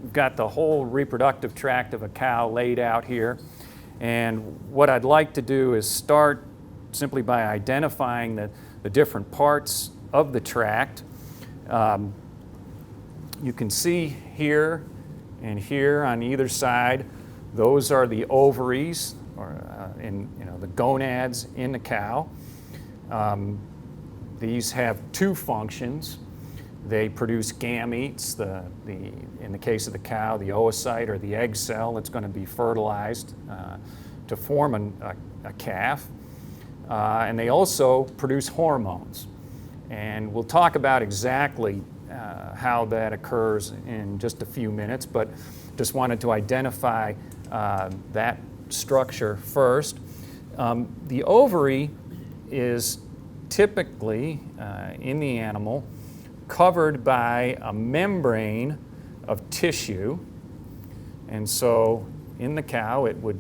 we've got the whole reproductive tract of a cow laid out here. And what I'd like to do is start simply by identifying the different parts of the tract. You can see here and here on either side, those are the ovaries, or the gonads in the cow. These have two functions. They produce gametes. In the case of the cow, the oocyte or the egg cell that's going to be fertilized to form a calf. And they also produce hormones. And we'll talk about exactly how that occurs in just a few minutes, but just wanted to identify that structure first. The ovary is typically in the animal covered by a membrane of tissue. And so in the cow it would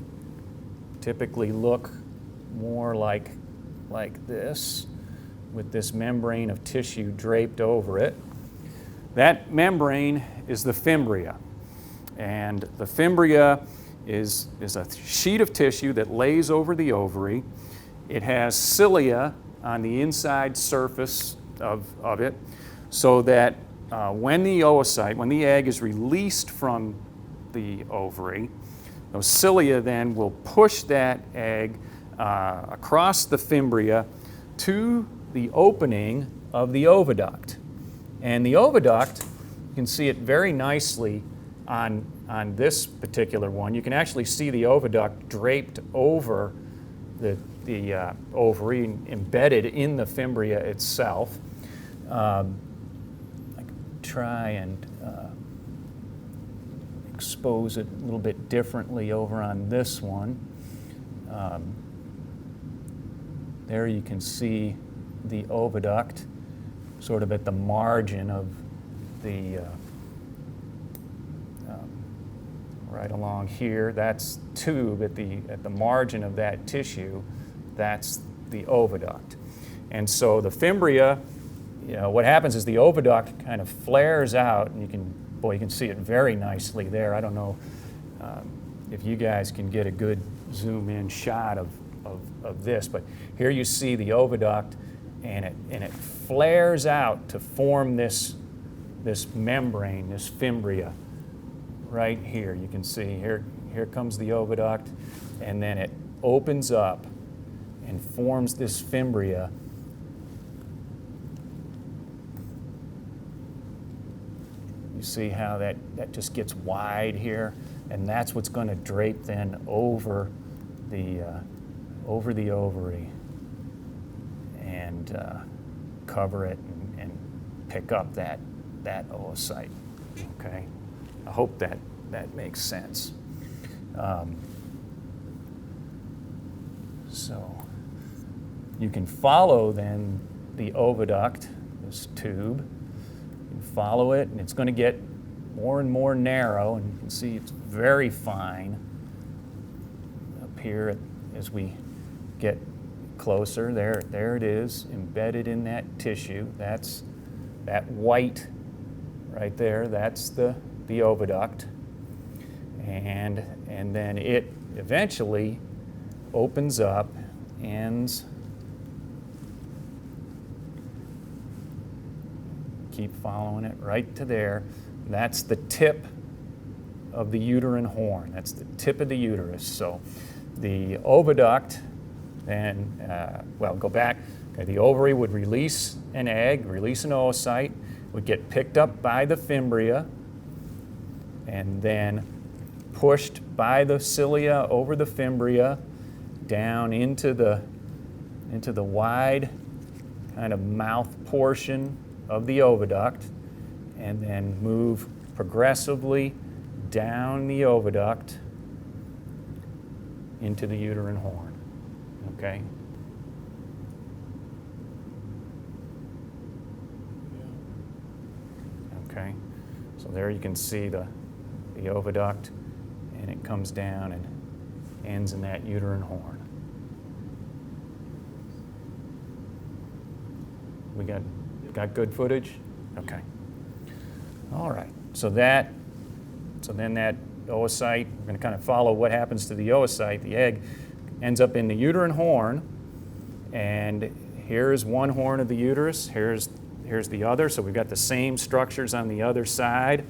typically look more like this, with this membrane of tissue draped over it. That membrane is the fimbria. And the fimbria is a sheet of tissue that lays over the ovary. It has cilia on the inside surface of it, so that when the oocyte, when the egg is released from the ovary, those cilia then will push that egg across the fimbria to the opening of the oviduct. And the oviduct, you can see it very nicely on this particular one. You can actually see the oviduct draped over the ovary, embedded in the fimbria itself. I can try and expose it a little bit differently over on this one. There you can see the oviduct sort of at the margin of the, right along here. That's tube at the margin of that tissue. That's the oviduct. And so the fimbria, what happens is the oviduct kind of flares out, and you can see it very nicely there. I don't know if you guys can get a good zoom in shot of this, but here you see the oviduct, and it flares out to form this membrane, this fimbria, right here. You can see here comes the oviduct, and then it opens up and forms this fimbria. You see how that just gets wide here, and that's what's going to drape then over the ovary and cover it and pick up that oocyte. Okay, I hope that makes sense. So you can follow then the oviduct, this tube. You can follow it, and it's going to get more and more narrow, and you can see it's very fine up here as we get closer. There it is, embedded in that tissue. That's that white right there. That's the oviduct, and then it eventually opens up, ends. Keep following it right to there. That's the tip of the uterine horn. That's the tip of the uterus. So the oviduct then, go back. Okay, the ovary would release an egg, release an oocyte, would get picked up by the fimbria, and then pushed by the cilia over the fimbria down into the wide kind of mouth portion of the oviduct, and then move progressively down the oviduct into the uterine horn. Okay? Okay? So there you can see the oviduct, and it comes down and ends in that uterine horn. We got good footage? Okay. All right. So that So then that oocyte, we're going to kind of follow what happens to the oocyte. The egg ends up in the uterine horn, and here's one horn of the uterus, here's the other, so we've got the same structures on the other side.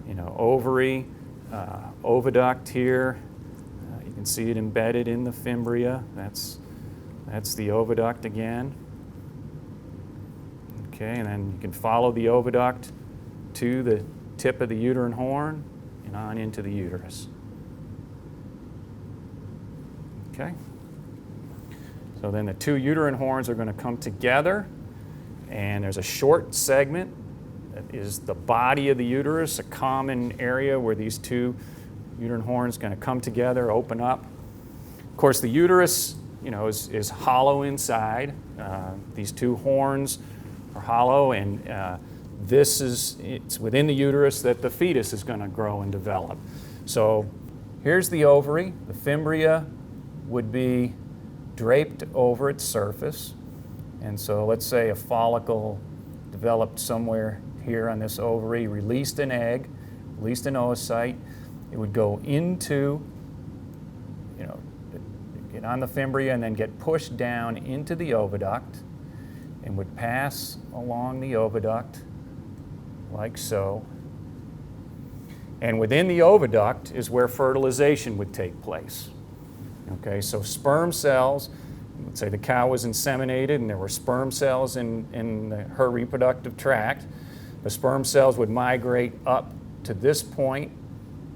You know, ovary, oviduct here. You can see it embedded in the fimbria. That's the oviduct again. Okay, and then you can follow the oviduct to the tip of the uterine horn and on into the uterus. Okay. So then the two uterine horns are going to come together, and there's a short segment that is the body of the uterus, a common area where these two uterine horns are going to come together, open up. Of course, the uterus, you know, is hollow inside. These two horns are hollow, and it's within the uterus that the fetus is going to grow and develop. So here's the ovary. The fimbria would be draped over its surface. And so let's say a follicle developed somewhere here on this ovary, released an egg, released an oocyte. It would go into, you know, get on the fimbria and then get pushed down into the oviduct and would pass along the oviduct like so. And within the oviduct is where fertilization would take place. Okay, so sperm cells, let's say the cow was inseminated and there were sperm cells in her reproductive tract. The sperm cells would migrate up to this point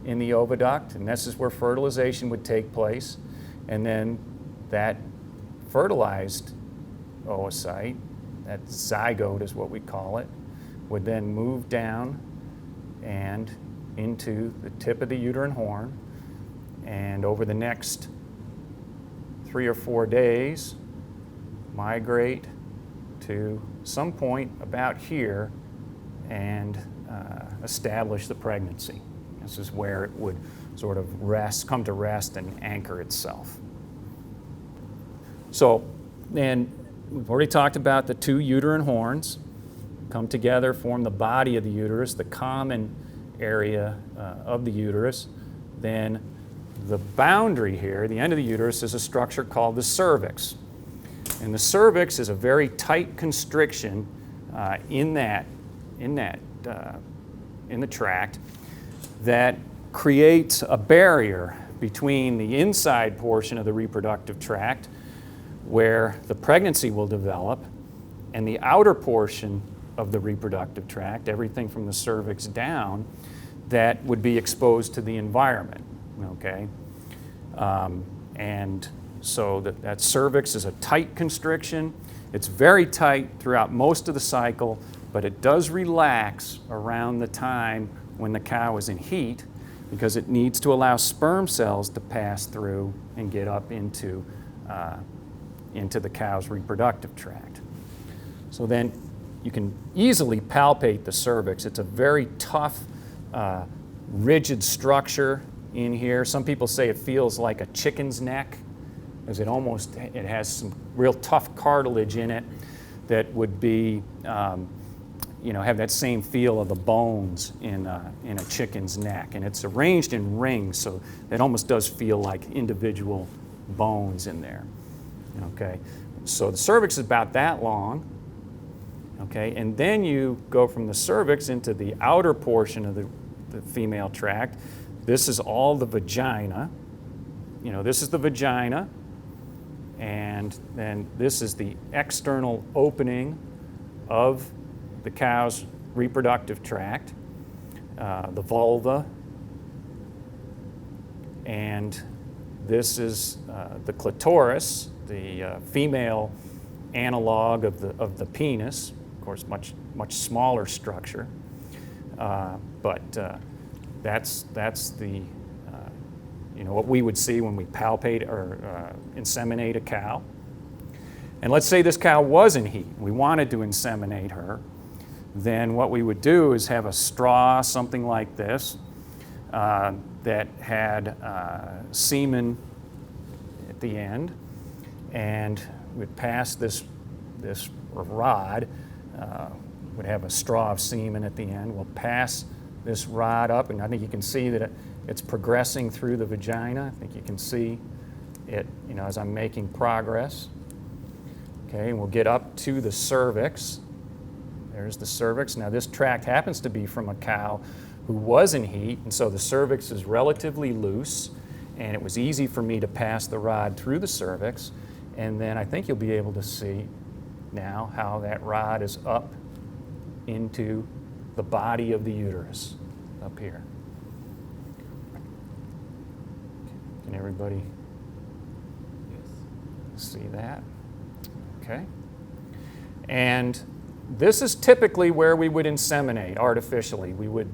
in the oviduct, and this is where fertilization would take place. And then that fertilized oocyte, that zygote is what we call it, would then move down and into the tip of the uterine horn, and over the next 3 or 4 days, migrate to some point about here and establish the pregnancy. This is where it would sort of come to rest and anchor itself. So then we've already talked about the two uterine horns come together, form the body of the uterus, the common area of the uterus. Then the boundary here, the end of the uterus, is a structure called the cervix. And the cervix is a very tight constriction in the tract that creates a barrier between the inside portion of the reproductive tract, where the pregnancy will develop, and the outer portion of the reproductive tract, everything from the cervix down, that would be exposed to the environment. Okay, and so that cervix is a tight constriction. It's very tight throughout most of the cycle, but it does relax around the time when the cow is in heat, because it needs to allow sperm cells to pass through and get up into the cow's reproductive tract. So then you can easily palpate the cervix. It's a very tough, rigid structure in here. Some people say it feels like a chicken's neck, because it has some real tough cartilage in it that would be, have that same feel of the bones in a chicken's neck. And it's arranged in rings, so it almost does feel like individual bones in there. Okay, so the cervix is about that long. Okay, and then you go from the cervix into the outer portion of the female tract. This is all the vagina. This is the vagina, and then this is the external opening of the cow's reproductive tract, the vulva, and this is the clitoris, the female analog of the penis. Of course, much smaller structure, but that's the what we would see when we palpate or inseminate a cow. And let's say this cow was in heat. We wanted to inseminate her. Then what we would do is have a straw, something like this, that had semen at the end, and we'd pass this rod, would have a straw of semen at the end. We'll pass this rod up, and I think you can see that it's progressing through the vagina. I think you can see it, you know, as I'm making progress. Okay, and we'll get up to the cervix. There's the cervix. Now this tract happens to be from a cow who was in heat, and so the cervix is relatively loose, and it was easy for me to pass the rod through the cervix. And then I think you'll be able to see now how that rod is up into the body of the uterus up here. Can everybody see that? Okay. And this is typically where we would inseminate artificially. We would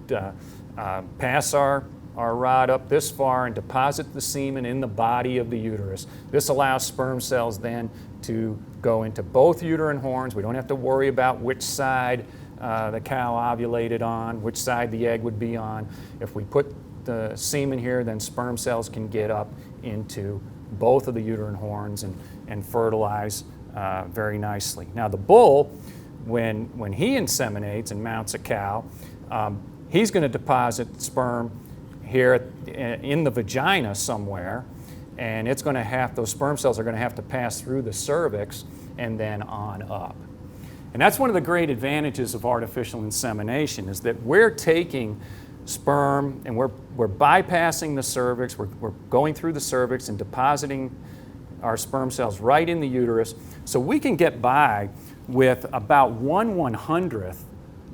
pass our rod up this far and deposit the semen in the body of the uterus. This allows sperm cells then to go into both uterine horns. We don't have to worry about which side the cow ovulated on, which side the egg would be on. If we put the semen here, then sperm cells can get up into both of the uterine horns and fertilize very nicely. Now the bull, when he inseminates and mounts a cow, he's going to deposit sperm here in the vagina somewhere, and it's going to have, those sperm cells are going to have to pass through the cervix and then on up. And that's one of the great advantages of artificial insemination, is that we're taking sperm and we're bypassing the cervix, we're going through the cervix and depositing our sperm cells right in the uterus, so we can get by with about 1/100th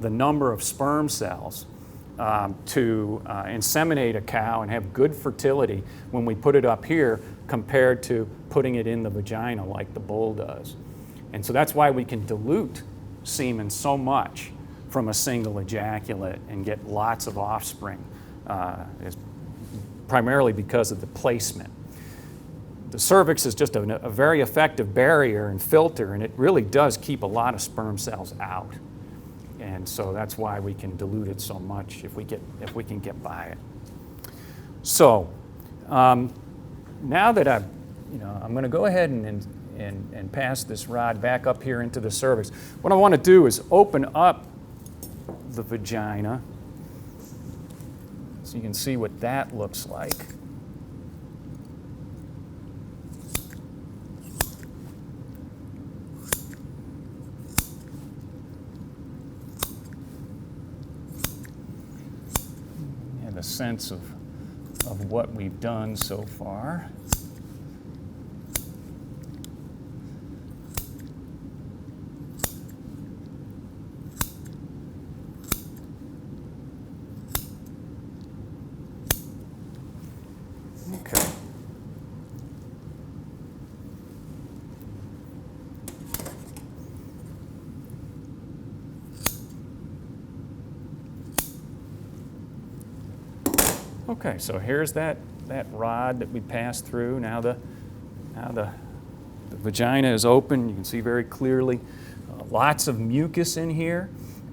the number of sperm cells to inseminate a cow and have good fertility when we put it up here compared to putting it in the vagina like the bull does. And so that's why we can dilute semen so much from a single ejaculate and get lots of offspring, primarily because of the placement. The cervix is just a very effective barrier and filter, and it really does keep a lot of sperm cells out. And so that's why we can dilute it so much if we can get by it. So now that I'm going to go ahead and pass this rod back up here into the cervix. What I want to do is open up the vagina so you can see what that looks like. A sense of what we've done so far. Okay. Okay, so here's that rod that we passed through. Now the vagina is open. You can see very clearly lots of mucus in here,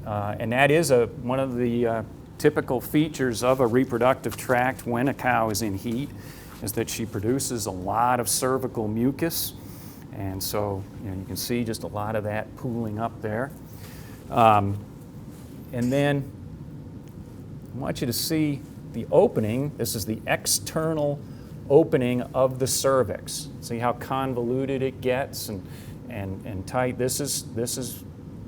and that is one of the typical features of a reproductive tract when a cow is in heat, is that she produces a lot of cervical mucus, and so you can see just a lot of that pooling up there. And then I want you to see the opening. This is the external opening of the cervix. See how convoluted it gets and tight. This is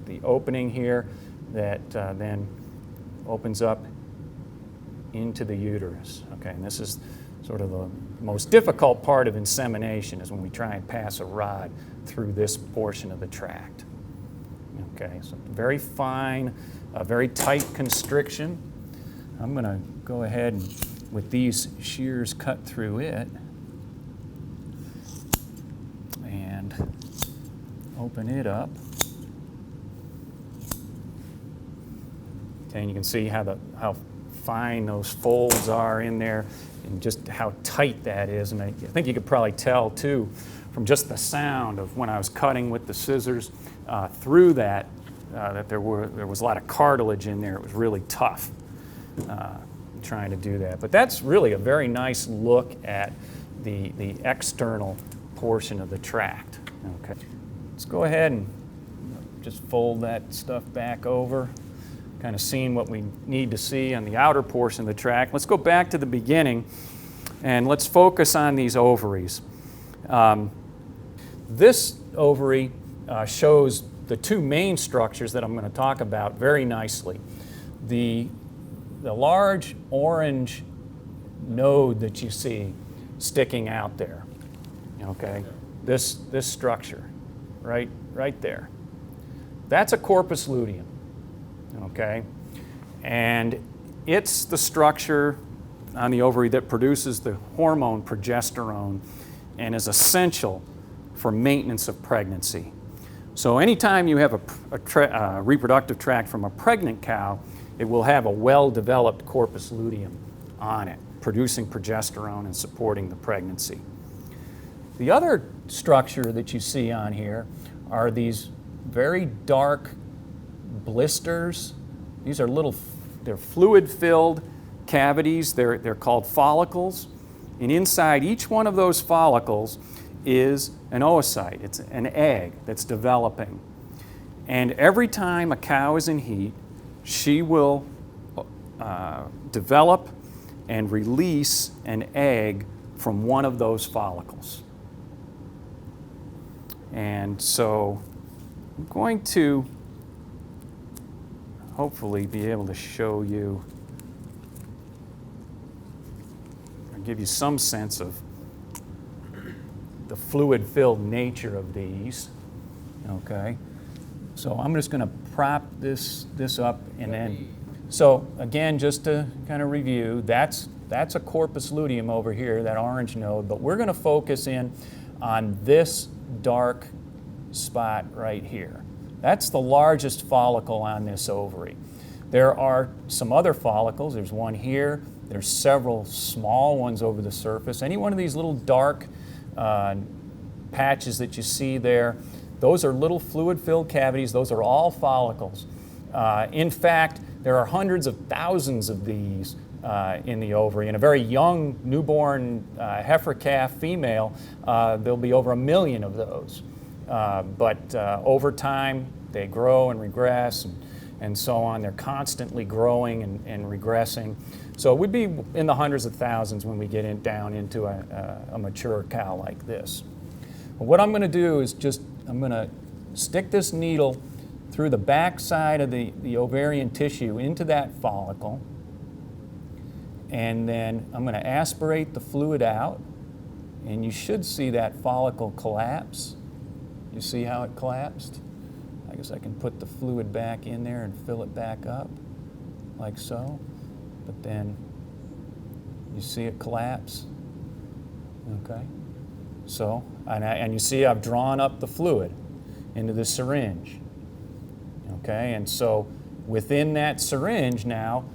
the opening here that then opens up into the uterus. Okay, and this is sort of the most difficult part of insemination, is when we try and pass a rod through this portion of the tract. Okay, so very fine, very tight constriction. I'm going to go ahead and, with these shears, cut through it and open it up. Okay, and you can see how fine those folds are in there and just how tight that is. And I think you could probably tell too from just the sound of when I was cutting with the scissors through that that there was a lot of cartilage in there. It was really tough. Trying to do that. But that's really a very nice look at the external portion of the tract. Okay, let's go ahead and just fold that stuff back over. kind of seen what we need to see on the outer portion of the tract. Let's go back to the beginning and let's focus on these ovaries. This ovary shows the two main structures that I'm going to talk about very nicely. The large orange node that you see sticking out there, okay? This structure, right there. That's a corpus luteum, okay? And it's the structure on the ovary that produces the hormone progesterone and is essential for maintenance of pregnancy. So anytime you have a reproductive tract from a pregnant cow, it will have a well-developed corpus luteum on it, producing progesterone and supporting the pregnancy. The other structure that you see on here are these very dark blisters. These are they're fluid-filled cavities. They're called follicles. And inside each one of those follicles is an oocyte. It's an egg that's developing. And every time a cow is in heat, she will develop and release an egg from one of those follicles. And so I'm going to hopefully be able to show you, or give you some sense of the fluid-filled nature of these, okay? So I'm just going to prop this up and then, so again, just to kind of review, that's a corpus luteum over here, that orange node, but we're going to focus in on this dark spot right here. That's the largest follicle on this ovary. There are some other follicles. There's one here. There's several small ones over the surface. Any one of these little dark patches that you see there, those are little fluid-filled cavities. Those are all follicles. In fact, there are hundreds of thousands of these in the ovary. In a very young newborn heifer calf female, there'll be over 1 million of those. But over time, they grow and regress and so on. They're constantly growing and regressing. So it would be in the hundreds of thousands when we get down into a mature cow like this. But what I'm going to do is I'm going to stick this needle through the back side of the ovarian tissue into that follicle. And then I'm going to aspirate the fluid out. And you should see that follicle collapse. You see how it collapsed? I guess I can put the fluid back in there and fill it back up, like so. But then you see it collapse, okay? So, and you see I've drawn up the fluid into the syringe, okay? And so within that syringe now,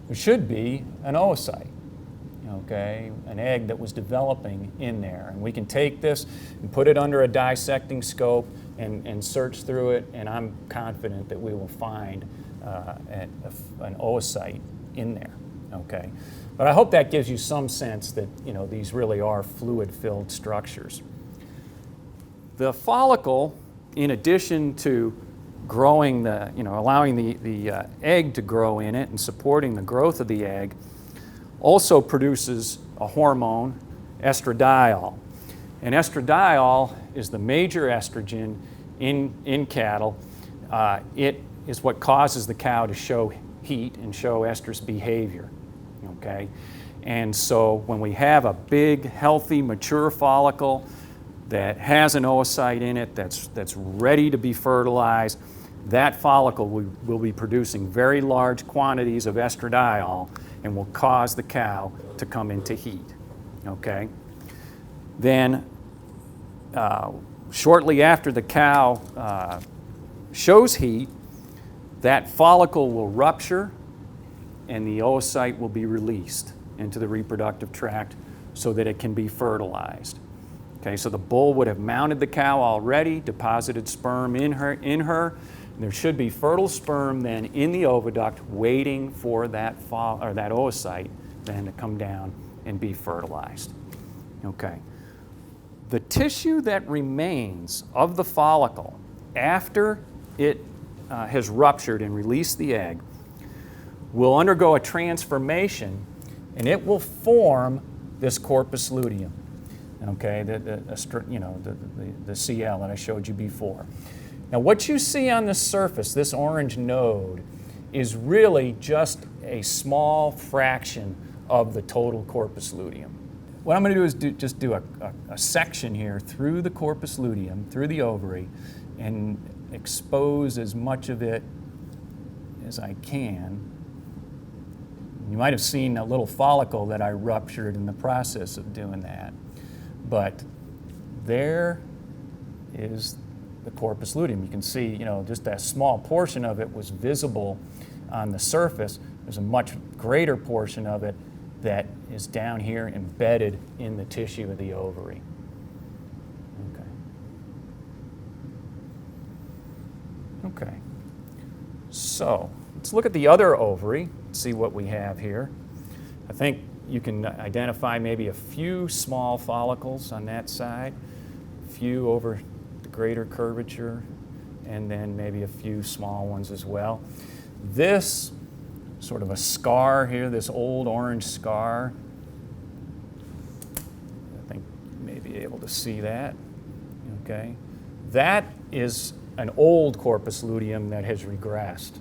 there should be an oocyte, okay? An egg that was developing in there. And we can take this and put it under a dissecting scope and search through it, and I'm confident that we will find an oocyte in there, okay? But I hope that gives you some sense that, these really are fluid-filled structures. The follicle, in addition to growing allowing the egg to grow in it and supporting the growth of the egg, also produces a hormone, estradiol. And estradiol is the major estrogen in cattle. It is what causes the cow to show heat and show estrous behavior, okay? And so when we have a big, healthy, mature follicle that has an oocyte in it that's ready to be fertilized, that follicle will be producing very large quantities of estradiol and will cause the cow to come into heat, okay? Then shortly after the cow shows heat, that follicle will rupture and the oocyte will be released into the reproductive tract so that it can be fertilized. Okay, so the bull would have mounted the cow already, deposited sperm in her. And there should be fertile sperm then in the oviduct waiting for that oocyte then to come down and be fertilized. Okay. The tissue that remains of the follicle after it has ruptured and released the egg will undergo a transformation, and it will form this corpus luteum, okay, the CL that I showed you before. Now what you see on the surface, this orange node, is really just a small fraction of the total corpus luteum. What I'm going to do is just do a section here through the corpus luteum, through the ovary, and expose as much of it as I can. You might have seen a little follicle that I ruptured in the process of doing that. But there is the corpus luteum. You can see, just that small portion of it was visible on the surface. There's a much greater portion of it that is down here embedded in the tissue of the ovary. Okay. So let's look at the other ovary, see what we have here. I think you can identify maybe a few small follicles on that side, a few over the greater curvature, and then maybe a few small ones as well. This sort of a scar here, this old orange scar, I think you may be able to see that, okay? That is an old corpus luteum that has regressed.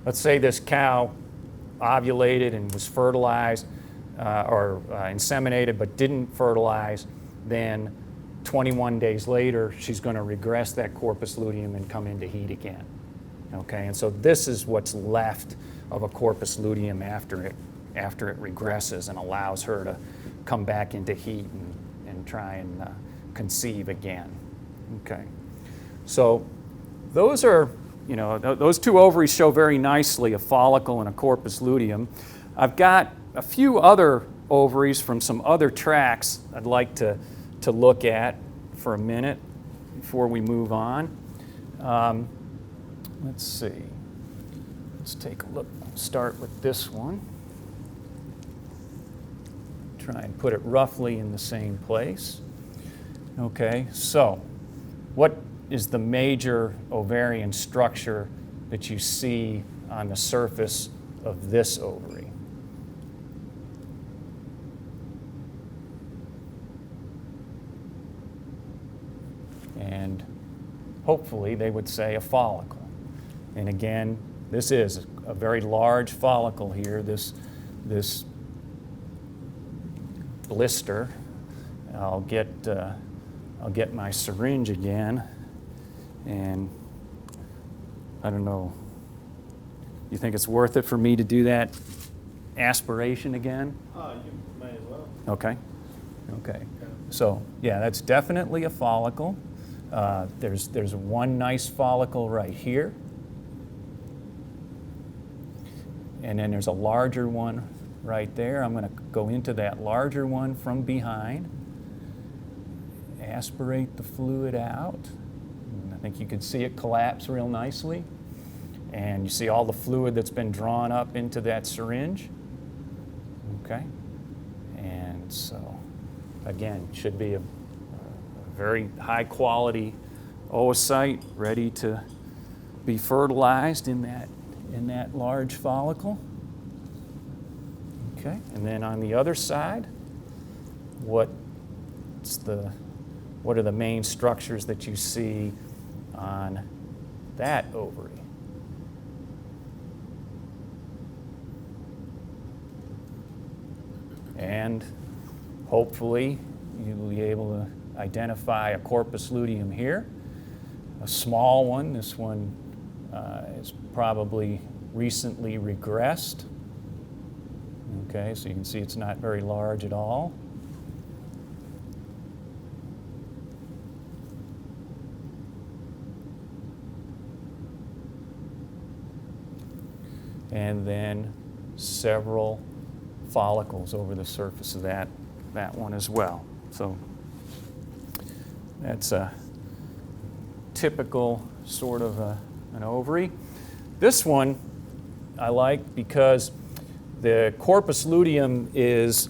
Let's say this cow ovulated and was fertilized or inseminated but didn't fertilize, then 21 days later she's going to regress that corpus luteum and come into heat again. Okay, and so this is what's left of a corpus luteum after it regresses and allows her to come back into heat and try and conceive again. Okay, so those are, those two ovaries show very nicely a follicle and a corpus luteum. I've got a few other ovaries from some other tracts I'd like to look at for a minute before we move on. Let's see. Let's take a look. Start with this one. Try and put it roughly in the same place. Okay, so what is the major ovarian structure that you see on the surface of this ovary? And hopefully they would say a follicle. And again, this is a very large follicle here, this blister. I'll get my syringe again, and I don't know, you think it's worth it for me to do that aspiration again? You might as well. Okay. So yeah, that's definitely a follicle. There's one nice follicle right here. And then there's a larger one right there. I'm going to go into that larger one from behind, aspirate the fluid out. And I think you can see it collapse real nicely. And you see all the fluid that's been drawn up into that syringe. Okay. And so, again, should be a very high quality oocyte ready to be fertilized in that large follicle. Okay, and then on the other side, what are the main structures that you see on that ovary? And hopefully you'll be able to identify a corpus luteum here, a small one. This one is probably recently regressed. Okay, so you can see it's not very large at all. And then several follicles over the surface of that one as well. So that's a typical sort of an ovary. This one I like because the corpus luteum is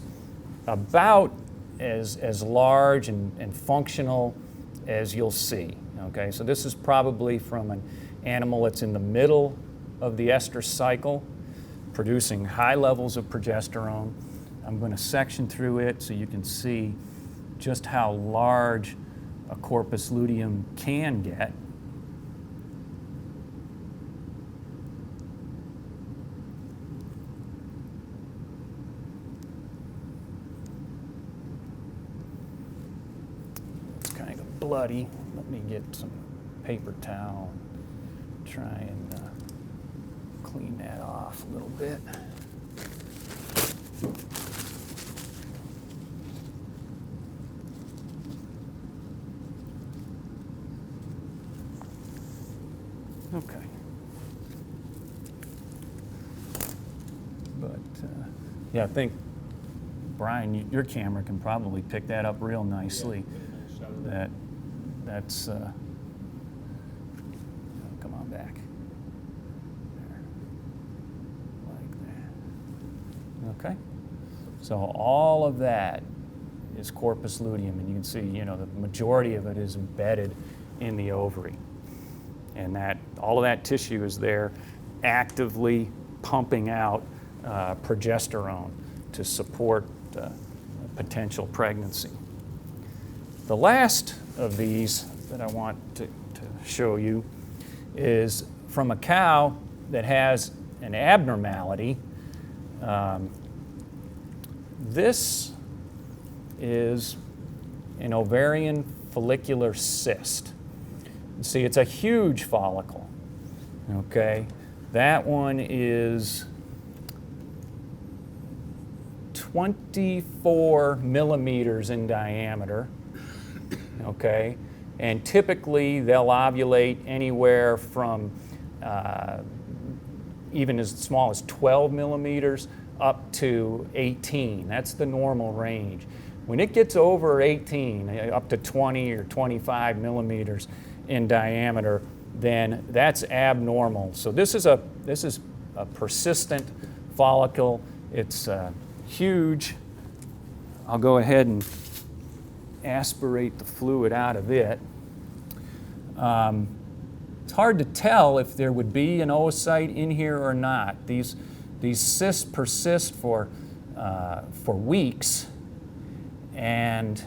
about as large and functional as you'll see. Okay, so this is probably from an animal that's in the middle of the estrus cycle. producing high levels of progesterone. I'm going to section through it so you can see just how large a corpus luteum can get. It's kind of bloody. Let me get some paper towel and try and clean that off a little bit. Okay. But yeah, I think, Brian, your camera can probably pick that up real nicely. Yeah, that's come on back. There. Like that. Okay. So all of that is corpus luteum, and you can see, the majority of it is embedded in the ovary. And that all of that tissue is there actively pumping out progesterone to support potential pregnancy. The last of these that I want to show you is from a cow that has an abnormality. This is an ovarian follicular cyst. See, it's a huge follicle, okay? That one is 24 millimeters in diameter, okay? And typically they'll ovulate anywhere from even as small as 12 millimeters up to 18. That's the normal range. When it gets over 18, up to 20 or 25 millimeters in diameter, then that's abnormal. So this is a persistent follicle. It's huge. I'll go ahead and aspirate the fluid out of it. It's hard to tell if there would be an oocyte in here or not. These cysts persist for weeks, and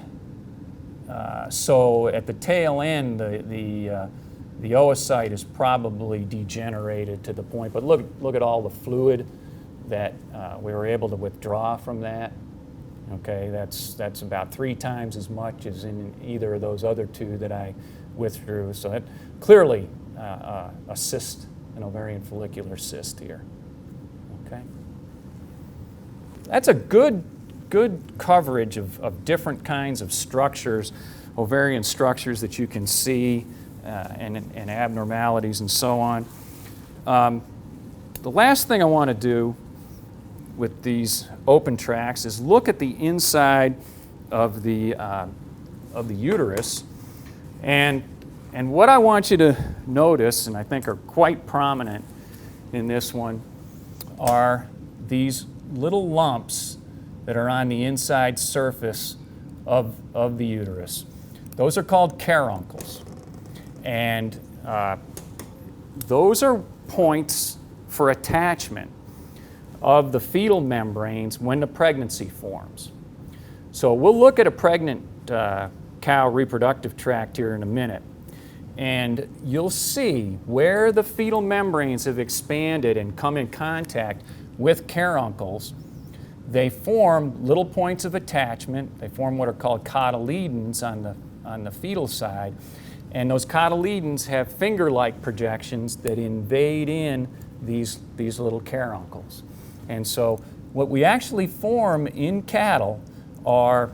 so at the tail end, the oocyte is probably degenerated to the point. But look at all the fluid that we were able to withdraw from that. Okay, that's about 3 times as much as in either of those other 2 that I withdrew. So that clearly a cyst, an ovarian follicular cyst here. Okay, that's a good coverage of different kinds of structures, ovarian structures that you can see, and abnormalities and so on. The last thing I want to do with these open tracts is look at the inside of the uterus, and what I want you to notice, and I think are quite prominent in this one, are these little lumps that are on the inside surface of the uterus. Those are called caruncles, and those are points for attachment of the fetal membranes when the pregnancy forms. So we'll look at a pregnant cow reproductive tract here in a minute, and you'll see where the fetal membranes have expanded and come in contact with caruncles. They form little points of attachment. They form what are called cotyledons on the fetal side, and those cotyledons have finger-like projections that invade in these little caruncles. And so what we actually form in cattle are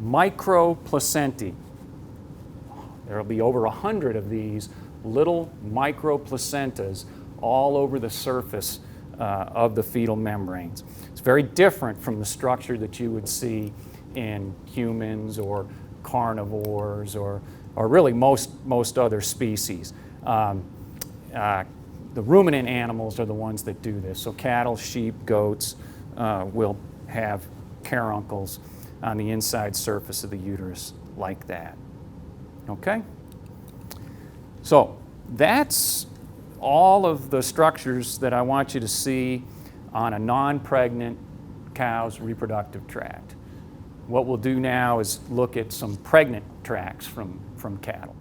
microplacentae. There will be over 100 of these little microplacentas all over the surface of the fetal membranes. It's very different from the structure that you would see in humans or carnivores or really most other species. The ruminant animals are the ones that do this. So cattle, sheep, goats will have caruncles on the inside surface of the uterus like that. Okay? So that's all of the structures that I want you to see on a non-pregnant cow's reproductive tract. What we'll do now is look at some pregnant tracts from cattle.